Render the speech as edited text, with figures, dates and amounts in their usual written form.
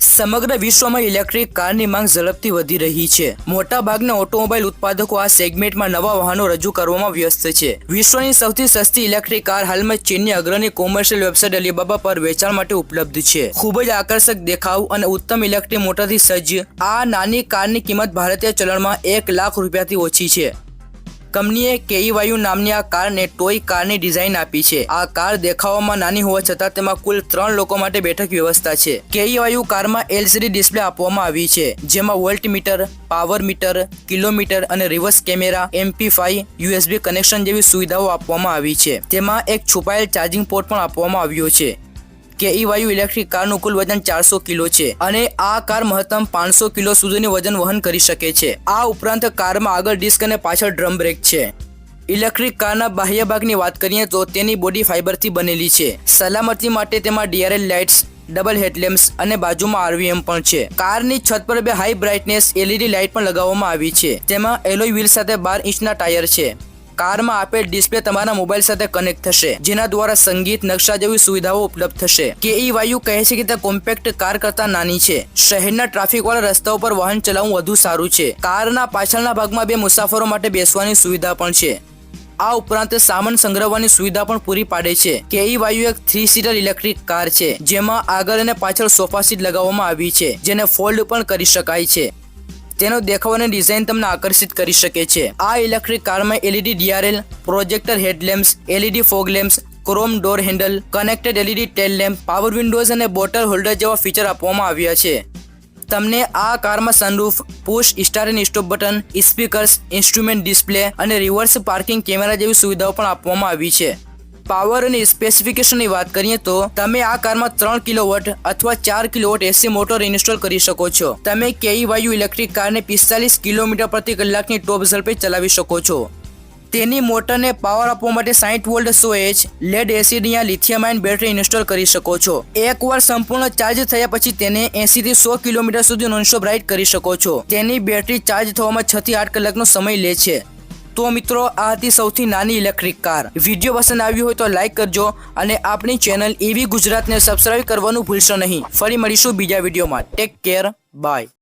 સમગ્ર વિશ્વમાં ઇલેક્ટ્રિક કારની માંગ ઝડપથી વધી રહી છે। મોટાભાગના ઓટોમોબાઈલ ઉત્પાદકો આ સેગમેન્ટમાં નવા વાહનો રજૂ કરવામાં વ્યસ્ત છે। વિશ્વની સૌથી સસ્તી ઇલેક્ટ્રિક કાર હાલમાં ચીનની અગ્રણી કોમર્શિયલ વેબસાઇટ અલીબાબા પર વેચાણ માટે ઉપલબ્ધ છે। ખૂબ જ આકર્ષક દેખાવ અને ઉત્તમ ઇલેક્ટ્રિક મોટરથી સજ્જ આ નાની કારની કિંમત ભારતીય ચલણમાં 1 લાખ રૂપિયાથી ઓછી છે। કંપનીએ કેઈવાયુ નામની આ કારને ટોય કારની ડિઝાઇન આપી છે। આ કાર દેખાવમાં નાની હોવા છતાં તેમાં કુલ 3 લોકો માટે બેઠક વ્યવસ્થા છે। કેઈવાયુ કારમાં LCD ડિસ્પ્લે આપવામાં આવી છે, જેમાં voltmeter, power meter, kilometre અને reverse camera, MP5, USB connection જેવી સુવિધાઓ આપવામાં આવી છે। તેમાં એક છુપાયેલ ચાર્જિંગ પોર્ટ પણ આપવામાં આવ્યો છે। કેઈવાયુ ઇલેક્ટ્રિક કારનું કુલ વજન 400 કિલો છે અને આ કાર મહત્તમ 500 કિલો સુધીનું વજન વહન કરી શકે છે। આ ઉપરાંત કારમાં આગળ ડિસ્ક અને પાછળ ડ્રમ બ્રેક છે। ઇલેક્ટ્રિક કારના બાહ્ય ભાગની વાત કરીએ તો તેની બોડી ફાઇબરથી બનેલી છે। સલામતી માટે તેમાં DRL લાઇટ્સ, ડબલ હેડલેમ્પ્સ અને બાજુમાં RVM પણ છે। કારની છત પર 2 હાઈ બ્રાઇટનેસ LED લાઇટ પણ લગાવવામાં આવી છે। તેમાં એલોય વ્હીલ સાથે 12 ઇંચના ટાયર છે। કારમાં આપેલ ડિસ્પ્લે તમારા મોબાઈલ સાથે કનેક્ટ થશે, જેના દ્વારા સંગીત, નકશા જેવી સુવિધાઓ ઉપલબ્ધ થશે। કેઈવાયુ કહે છે કે તે કોમ્પેક્ટ કાર કરતાં નાની છે। શહેરના ટ્રાફિકવાળા રસ્તાઓ પર વાહન ચલાવવું વધુ સારું છે। કારના પાછળના ભાગમાં 2 મુસાફરો માટે બેસવાની સુવિધા પણ છે। આ ઉપરાંત સામાન સંગ્રહવાની સુવિધા પણ પૂરી પાડે છે। કેઈવાયુ એક 3 સીટર ઇલેક્ટ્રિક કાર છે, જેમાં આગળ અને પાછળ સોફા સીટ લગાવવામાં આવી છે, જેને ફોલ્ડ પણ કરી શકાય છે। તેનો દેખાવ અને ડિઝાઇન તમને આકર્ષિત કરી શકે છે। આ ઇલેક્ટ્રિક કારમાં LED DRL, projector headlamps, LED fog lamps, chrome door handle, connected LED ટેલ લેમ્પ, પાવર વિન્ડોઝ અને બોટલ હોલ્ડર જેવા ફીચર આપવામાં આવ્યા છે। તમને આ કારમાં sunroof, push start and stop button, speakers, instrument display અને રિવર્સ પાર્કિંગ કેમેરા જેવી સુવિધાઓ પણ આપવામાં આવી છે। પાવર અને સ્પેસિફિકેશનની વાત કરીએ તો તમે આ કારમાં 3 કિલોવોટ અથવા 4 કિલોવોટ AC મોટર ઇન્સ્ટોલ કરી શકો છો। તમે કેઈવાયુ ઇલેક્ટ્રિક કારને 45 કિલોમીટર પ્રતિ કલાકની ટોપ ઝડપે ચલાવી શકો છો। તેની મોટરને પાવર આપવા માટે 60 વોલ્ટ 100Ah લેડ એસિડ યા લિથિયમ આયન બેટરી ઇન્સ્ટોલ કરી શકો છો। એકવાર સંપૂર્ણ ચાર્જ થયા પછી તેને 80 થી 100 કિલોમીટર સુધી નોનસ્ટોપ રાઇડ કરી શકો છો। તેની બેટરી ચાર્જ થવામાં 6 થી 8 કલાકનો સમય લે છે। તો મિત્રો, આ હતી સૌથી નાની ઇલેક્ટ્રિક કાર। વિડીયો પસંદ આવ્યો હોય તો લાઈક કરજો અને આપણી ચેનલ EV ગુજરાતને સબસ્ક્રાઇબ કરવાનું ભૂલશો નહીં। ફરી મળીશું બીજા વિડીયોમાં। Take care, by.